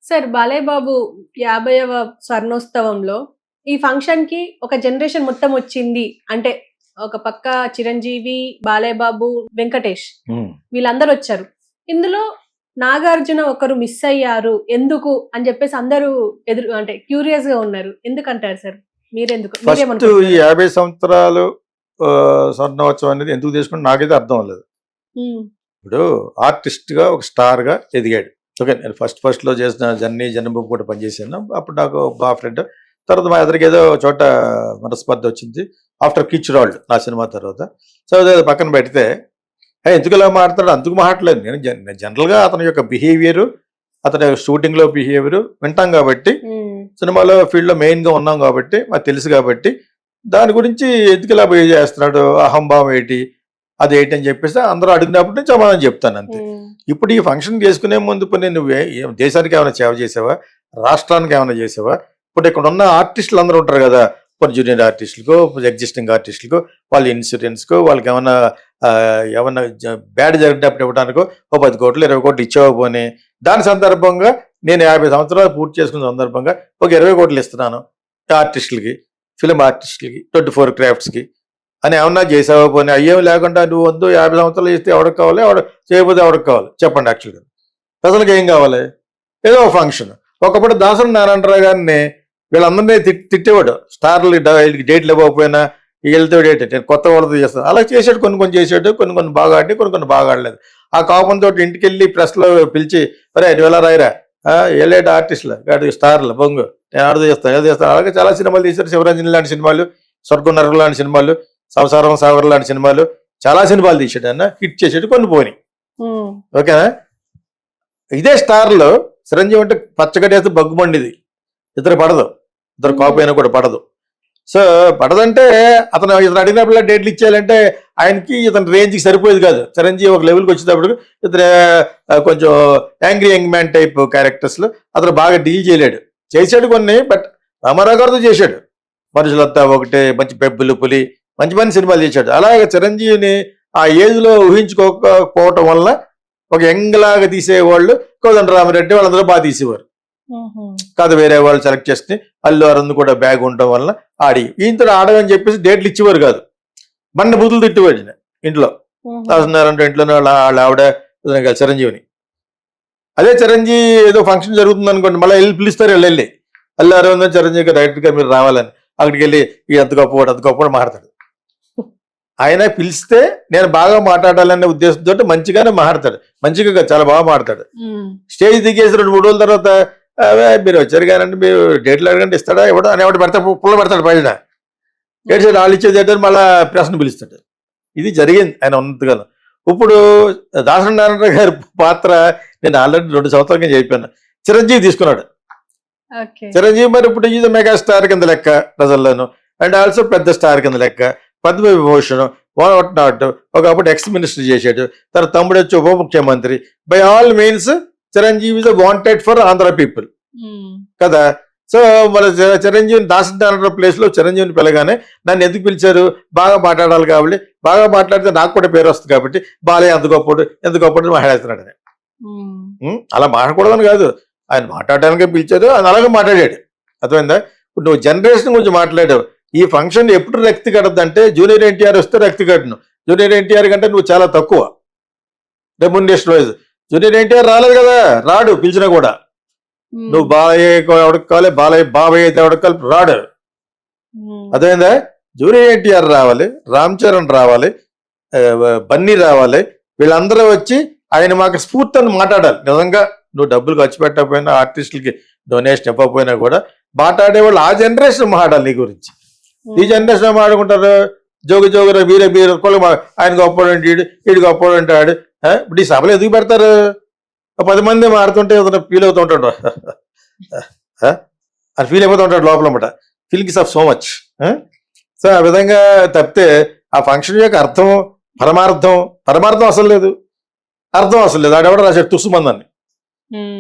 Sir Balayya Babu 50వ స్వర్ణోత్సవంలో ఈ function కి ఒక జనరేషన్ మొత్తం వచ్చింది అంటే ఒక పక్క చిరంజీవి, బాలయ్య బాబు, వెంకటేష్ వీళ్ళందరూ వచ్చారు. ఇందులో నాగార్జున ఒకరు మిస్ అయ్యారు ఎందుకు అని చెప్పేసి అందరూ ఎదురు అంటే క్యూరియస్ గా ఉన్నారు. ఎందుకంటారు సార్? ఫస్ట్ ఈ 50 సంవత్సరాలు స్వర్ణోత్సవం అనేది ఎందుకు తీసుకుంటే నాకైతే అర్థం అవ్వలేదు. ఇప్పుడు ఆర్టిస్ట్ గా ఒక స్టార్ గా ఎదిగాడు. ఓకే, నేను ఫస్ట్ లో చేసిన జన్మభూమి కూడా పనిచేసాను. అప్పుడు నాకు బా ఫ్రెండ్. తర్వాత మా ఎదురుకి ఏదో చోట మనస్పర్ధ వచ్చింది ఆఫ్టర్ కిచ్రాల్డ్ నా సినిమా తర్వాత. సో అదే పక్కన పెడితే ఎందుకు ఇలా మాట్లాడు, అందుకు మాట్లాడలేదు. నేను జనరల్గా అతని యొక్క బిహేవియర్, అతని షూటింగ్ లో బిహేవియర్ వింటాం కాబట్టి, సినిమాలో ఫీల్డ్ లో మెయిన్ గా ఉన్నాం కాబట్టి మాకు తెలుసు కాబట్టి దాని గురించి ఎందుకు ఇలా బిహేవ్ చేస్తున్నాడు, అహంభావం ఏంటి, అదేంటి అని చెప్పేసి అందరూ అడిగినప్పుడు నేను సమాధానం చెప్తాను అంతే. ఇప్పుడు ఈ ఫంక్షన్ చేసుకునే ముందు నువ్వే దేశానికి ఏమైనా సేవ చేసావా, రాష్ట్రానికి ఏమైనా చేసావా? ఇప్పుడు ఇక్కడ ఉన్న ఆర్టిస్టులు అందరూ ఉంటారు కదా, ఇప్పుడు జూనియర్ ఆర్టిస్టులకు, ఎగ్జిస్టింగ్ ఆర్టిస్టులకు, వాళ్ళ ఇన్సూరెన్స్కు, వాళ్ళకి ఏమన్నా బ్యాడ్ జరిగినప్పుడు ఇవ్వడానికో 10 కోట్లు 20 కోట్లు ఇచ్చేవపోని దాని సందర్భంగా నేను 50 సంవత్సరాలు పూర్తి చేసుకున్న సందర్భంగా ఒక 20 కోట్లు ఇస్తున్నాను ఆర్టిస్టులకి, ఫిలిం ఆర్టిస్టులకి, 24 క్రాఫ్ట్స్కి అని ఏమన్నా చేసావో పోనీ. అయ్యేం లేకుండా నువ్వు వద్దు 50 సంవత్సరాలు చేస్తే ఎవరికి కావాలి, చేయకపోతే ఎవరికి కావాలి చెప్పండి. యాక్చువల్గా ప్రజలకు ఏం కావాలి? ఏదో ఒక ఫంక్షన్. ఒకప్పుడు దాసరి నారాయణరావు గారిని వీళ్ళందరినీ తిట్టేవాడు, స్టార్లు డేట్లు ఇవ్వకపోయినా వీళ్ళతో డేట్ నేను కొత్త వాళ్ళతో చేస్తాను. అలా చేసాడు, కొన్ని చేసాడు, కొన్ని బాగా ఆడి, కొన్ని బాగా ఆడలేదు. ఆ కోపంతో ఇంటికి వెళ్ళి ప్రెస్లో పిలిచి అరే నువ్వు రాయిరా ఏలేడు ఆర్టిస్టులు కాదు స్టార్లు బొంగు నేను ఆడుతూ చేస్తాను ఏదో చేస్తాను. అలాగే చాలా సినిమాలు తీశారు. శివరంజన్ లాంటి సినిమాలు, స్వర్గం నరకం లాంటి సినిమాలు, సంసారం సాగర్ లాంటి సినిమాలు, చాలా సినిమాలు తీసాడు. అన్న హిట్ చేసాడు, కొన్ని పోయినాయి. ఓకేనా? ఇదే స్టార్లో చిరంజీవి అంటే పచ్చగడేస్తే బగ్గుమండిది, ఇద్దరు పడదు, ఇద్దరు కాపు అయినా కూడా పడదు. సో పడదంటే ఇతను అడిగినప్పుడు డేట్లు ఇచ్చేయాలంటే ఆయనకి ఇతని రేంజ్కి సరిపోయేది కాదు. చిరంజీవి ఒక లెవెల్కి వచ్చేటప్పుడు ఇతను కొంచెం యాంగ్రీ యంగ్ మ్యాన్ టైప్ క్యారెక్టర్స్లో అతను బాగా డీల్ చేయలేడు. చేశాడు కొన్ని, బట్ రామారావు గారితో చేశాడు. మనుషులంతా ఒకటే, మంచి పెబ్బులు పులి, మంచి సినిమాలు చేశాడు. అలాగే చిరంజీవిని ఆ ఏజ్లో ఊహించుకోకపోవటం వల్ల ఒక యంగ్ లాగా తీసేవాళ్ళు కోదండ రామిరెడ్డి వాళ్ళందరూ బాగా తీసేవారు కాదు, వేరే వాళ్ళు సెలెక్ట్ చేస్తే అల్లు అరుణ్ కూడా బ్యాగ్ ఉండటం వల్ల ఆడి ఈయంతో ఆడమని చెప్పేసి డేట్లు ఇచ్చేవారు కాదు. బండ బుద్ధులు తిట్టేవాడు ఇంట్లో. రాస్తున్నారంటే ఇంట్లోనే వాళ్ళ ఆవిడ చిరంజీవిని. అదే చిరంజీవి ఏదో ఫంక్షన్ జరుగుతుంది అనుకోండి, మళ్ళీ వెళ్ళి పిలుస్తారు, వెళ్ళి అల్లు అరుణ్ చిరంజీవి డైరెక్ట్గా మీరు రావాలని అక్కడికి వెళ్ళి ఈ అంత గొప్పవాడు మాట్లాడతాడు. ఆయన పిలిస్తే నేను బాగా మాట్లాడాలనే ఉద్దేశంతో మంచిగానే మాట్లాడతాడు, మంచిగా చాలా బాగా మాట్లాడతాడు. స్టేజ్ దిగేసి 2-3 రోజుల తర్వాత మీరు వచ్చారు కానండి, మీరు డేట్లు అడగండి ఇస్తాడా ఇవ్వడం అని ఎవడు పెడతాడు, పుల్ల పెడతాడు పైన ఏడ్చాడు. వాళ్ళు ఇచ్చేది మళ్ళీ ప్రశ్న పిలుస్తాడు. ఇది జరిగింది ఆయన ఉన్నంతగా. ఇప్పుడు దాసరి నారాయణ గారి పాత్ర నేను ఆల్రెడీ 2 సంవత్సరాలుగా చెప్పాను. చిరంజీవి తీసుకున్నాడు. చిరంజీవి మరి ఇప్పుడు ఇది మెగా స్టార్ కింద లెక్క ప్రజల్లోను, అండ్ ఆల్సో పెద్ద స్టార్ కింద లెక్క, పద్మవిభూషణ్, వాట్ నాట్, ఒకప్పుడు ఎక్స్ మినిస్టర్ చేశాడు, తర్వాత తమ్ముడు వచ్చి ఉప ముఖ్యమంత్రి. By all means Chiranjeevi is wanted for Andhra people కదా. సో మన చిరంజీవిని దాసరి ప్లేస్ లో చిరంజీవిని పిలగానే నన్ను ఎందుకు పిలిచారు, బాగా మాట్లాడాలి కాబట్టి, బాగా మాట్లాడితే నాకు కూడా పేరు వస్తుంది కాబట్టి బాలయ్య ఎంత గొప్పడు మాట్లాడుతున్నాడు అని. అలా మాట్లాడకూడదని కాదు, ఆయన మాట్లాడడానికే పిలిచారు, ఆయన అలాగే మాట్లాడాడు. అర్థమైందా? ఇప్పుడు నువ్వు జనరేషన్ గురించి మాట్లాడావు. ఈ ఫంక్షన్ ఎప్పుడు రక్తి కట్టద్దంటే జూనియర్ ఎన్టీఆర్ వస్తే రక్తి కట్టను. జూనియర్ ఎన్టీఆర్ కంటే నువ్వు చాలా తక్కువ రెమ్యునరేషన్ వైజ్. జూనియర్ ఎన్టీఆర్ రాలేదు కదా, రాడు పిలిచినా కూడా. నువ్వు బాలయ్య ఎవరికి కావాలి, బాబాయ్ అయితే ఎవరికి కావాలి, రాడు. అదేందా? జూనియర్ ఎన్టీఆర్ రావాలి, రామ్ చరణ్ రావాలి, బన్నీ రావాలి, వీళ్ళందరూ వచ్చి ఆయన మాకు స్ఫూర్తిని మాట్లాడాలి. నిజంగా నువ్వు డబ్బులు ఖర్చు పెట్టకపోయినా, ఆర్టిస్టులకి డొనేషన్ ఇవ్వకపోయినా కూడా మాట్లాడేవాళ్ళు ఆ జనరేషన్ మాట్లాడాలి నీ గురించి. ఈ జనరేషన్ మాట్లాడుకుంటారు జోగుర వీర ఆయన గొప్పడు అంటే వీడు గొప్పడు అంటాడు. ఇప్పుడు ఈ సభలు ఎందుకు పెడతారు? 10 మంది మాడుతుంటే ఫీల్ అవుతూ ఉంటాడు, అని ఫీల్ అయిపోతూ ఉంటాడు లోపల అన్నమాట. Feelings of so much. So ఆ విధంగా తప్పితే ఆ ఫంక్షన్ యొక్క అర్థం పరమార్థం అసలు లేదు, అర్థం అసలు లేదు. ఆడెవడ రాశాడు తుస్సుమందని.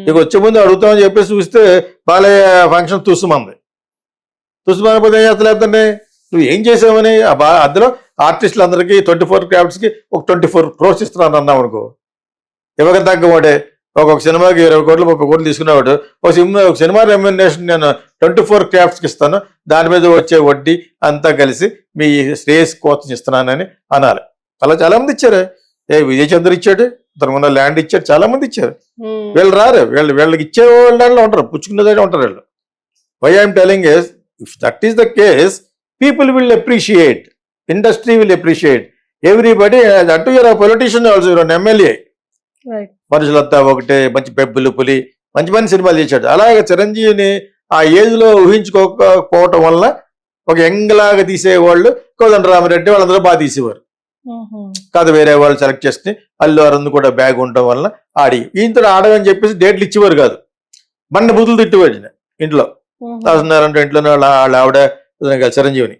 ఇక వచ్చే ముందు అడుగుతామని చెప్పేసి చూస్తే బాలయ్య ఫంక్షన్ తుస్సుమంది పోతే ఏం చేస్తలేదండి, నువ్వు ఏం చేసావని. అందులో ఆర్టిస్టులు అందరికీ 24 క్రాఫ్ట్స్కి ఒక 24 crores ఇస్తున్నాను అన్నావు అనుకో, ఇవ్వక తగ్గ వాడే ఒక్కొక్క సినిమాకి 20 కోట్లు 30 కోట్లు తీసుకునేవాడు ఒక సినిమా రెమ్యునరేషన్ నేను 24 క్రాఫ్ట్స్కి ఇస్తాను, దాని మీద వచ్చే వడ్డీ అంతా కలిసి మీ శ్రేయస్ కోసం ఇస్తున్నానని అనాలి. అలా చాలా మంది ఇచ్చారు. విజయ్ చంద్ర ఇచ్చాడు, తన ముందు ల్యాండ్ ఇచ్చాడు, చాలా మంది ఇచ్చారు. వీళ్ళు రారు, వీళ్ళకి ఇచ్చే వాళ్ళలో ఉంటారు, పుచ్చుకునేదాన్ని ఉంటారు వీళ్ళు. Why I'm telling is if that is the case people will appreciate, industry will appreciate everybody. That your politician also, your MLA. మనుషులంతా ఒకటే, మంచి పెబ్బులు పులి, మంచి మంచి సినిమాలు చేశాడు. అలాగే చిరంజీవిని ఆ ఏజ్ లో ఊహించుకోకపోవటం వల్ల ఒక యంగ్ లాగా తీసేవాళ్ళు కోదండరామిరెడ్డి వాళ్ళందరూ బాగా తీసేవారు. కాదు వేరే వాళ్ళు సెలెక్ట్ చేసుకుని అల్లు అరుణ్ కూడా బ్యాగ్ ఉండటం వల్ల ఆడి ఈయంతో ఆడమని చెప్పేసి డేట్లు ఇచ్చేవారు కాదు. బండ బుద్ధులు తిట్టేవాడు ఇంట్లో. రాస్తున్నారంటే ఇంట్లోనే వాళ్ళ ఆవిడ చిరంజీవిని.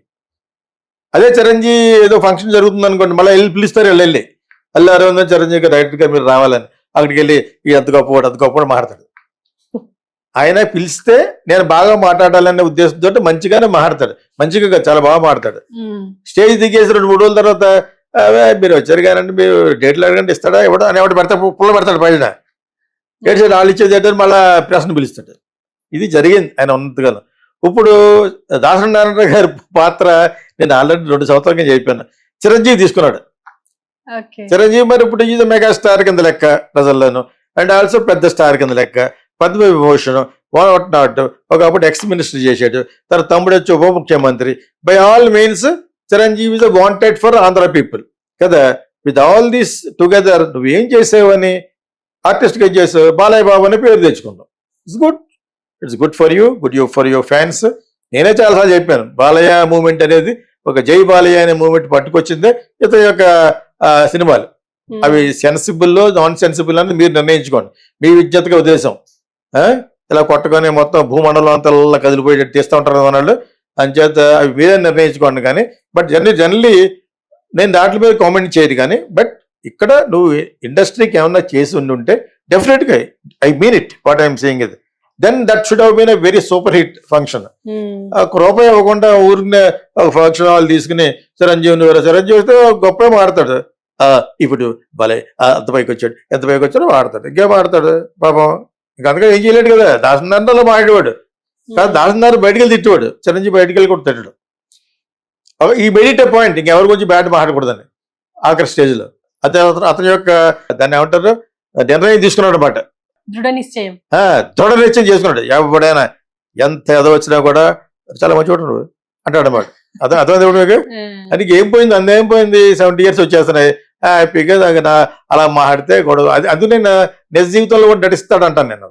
అదే చిరంజీవి ఏదో ఫంక్షన్ జరుగుతుంది అనుకోండి, మళ్ళీ వెళ్ళి పిలుస్తారు, వెళ్ళి అల్లు అరవింద్ చిరంజీవి డైరెక్ట్ గా మీరు రావాలని అక్కడికి వెళ్ళి ఈ అంత గొప్పవాడు మాట్లాడతాడు. ఆయన పిలిస్తే నేను బాగా మాట్లాడాలనే ఉద్దేశంతో మంచిగానే మాట్లాడతాడు, మంచిగా చాలా బాగా మాట్లాడతాడు. స్టేజ్ దిగేసి 2-3 రోజుల తర్వాత మీరు వచ్చారు కానండి, మీరు డేట్లు అడగండి ఇస్తాడా ఎవడో అని ఎవడు పెడతాడు, పుల్ల పెడతాడు పైన ఏడ్చాడు. వాళ్ళు ఇచ్చేది మళ్ళీ ప్రశ్న పిలుస్తాడు. ఇది జరిగింది ఆయన ఉన్నంతగాను. ఇప్పుడు దాసనారాయణ గారి పాత్ర నేను ఆల్రెడీ 2 సంవత్సరాలుగా చెప్పాను. చిరంజీవి తీసుకున్నాడు. చిరంజీవి మరి ఇప్పుడు ఈజ్ మెగా స్టార్ కింద లెక్క ప్రజల్లోను, అండ్ ఆల్సో పెద్ద స్టార్ కింద లెక్క, పద్మ విభూషణ్, వాట్ నాట్, ఒకప్పుడు ఎక్స్ మినిస్టర్ చేశాడు, తన తమ్ముడు వచ్చి ఉప ముఖ్యమంత్రి. By all means Chiranjeevi is wanted for Andhra people కదా. విత్ ఆల్ దీస్ టుగెదర్ నువ్వేం చేసావని ఆర్టిస్ట్గా చేసావు, బాలయ్య బాబు అని పేరు తెచ్చుకున్నావు. It's good for you, for your fans. నేనే చాలాసార్లు చెప్పాను, బాలయ్య మూమెంట్ అనేది ఒక జై బాలయ్య అనే మూమెంట్ పట్టుకొచ్చిందే ఇతని యొక్క సినిమాలు. అవి సెన్సిబుల్ నాన్ సెన్సిబుల్ అని మీరు నిర్ణయించుకోండి, మీ విజ్ఞతగా ఉద్దేశం. ఇలా కొట్టగానే మొత్తం భూమండలం అంతా కదిలిపోయేటట్టు తీస్తూ ఉంటారు వాళ్ళు, అంచేత అవి మీరే నిర్ణయించుకోండి. కానీ బట్ జనరల్లీ నేను దాంట్లో మీద కామెంట్ చేయదు. కానీ బట్ ఇక్కడ నువ్వు ఇండస్ట్రీకి ఏమన్నా చేసి ఉంటే డెఫినెట్గా I mean it what I'm saying ఇది, then that should have been a very super hit function. రూపాయి ఇవ్వకుండా ఊరినే ఒక ఫంక్షన్ వాళ్ళు తీసుకుని చిరంజీవి వస్తే గొప్ప మాడతాడు. ఇప్పుడు భలే అంత పైకి వచ్చాడు, ఎంత పైకి వచ్చాడో ఆడతాడు, ఇంకేం ఆడతాడు పాపం. ఇంకా అందుకని ఏం చేయలేడు కదా. దాసనారాయణలో మాడేవాడు కాదు, దాసనారాయణ బయటికి వెళ్ళి తిట్టేవాడు, చిరంజీవి బయటికి వెళ్ళి కూడా తిట్టాడు. ఈ మెడిట్ పాయింట్ ఇంకెవరి గురించి బ్యాట్ మాట్లాడకూడదని ఆఖరి స్టేజ్ లో. అదే అతని యొక్క దాన్ని ఏమంటారు నిర్ణయం తీసుకున్నాడు అనమాట, దృఢ నిశ్చయం చేసుకున్నాడు. ఎవడైనా ఎంత ఎదో వచ్చినా కూడా చాలా మంచి వాడు అంటాడు అనమాట. అర్థమైంది మీకు? అది ఏం పోయింది, అందేం పోయింది, 70 years వచ్చేస్తున్నాయి హ్యాపీగా అలా మాట్లాడితే గొడవ. అది నేను నిజ జీవితంలో కూడా నటిస్తాడు అంటాను నేను.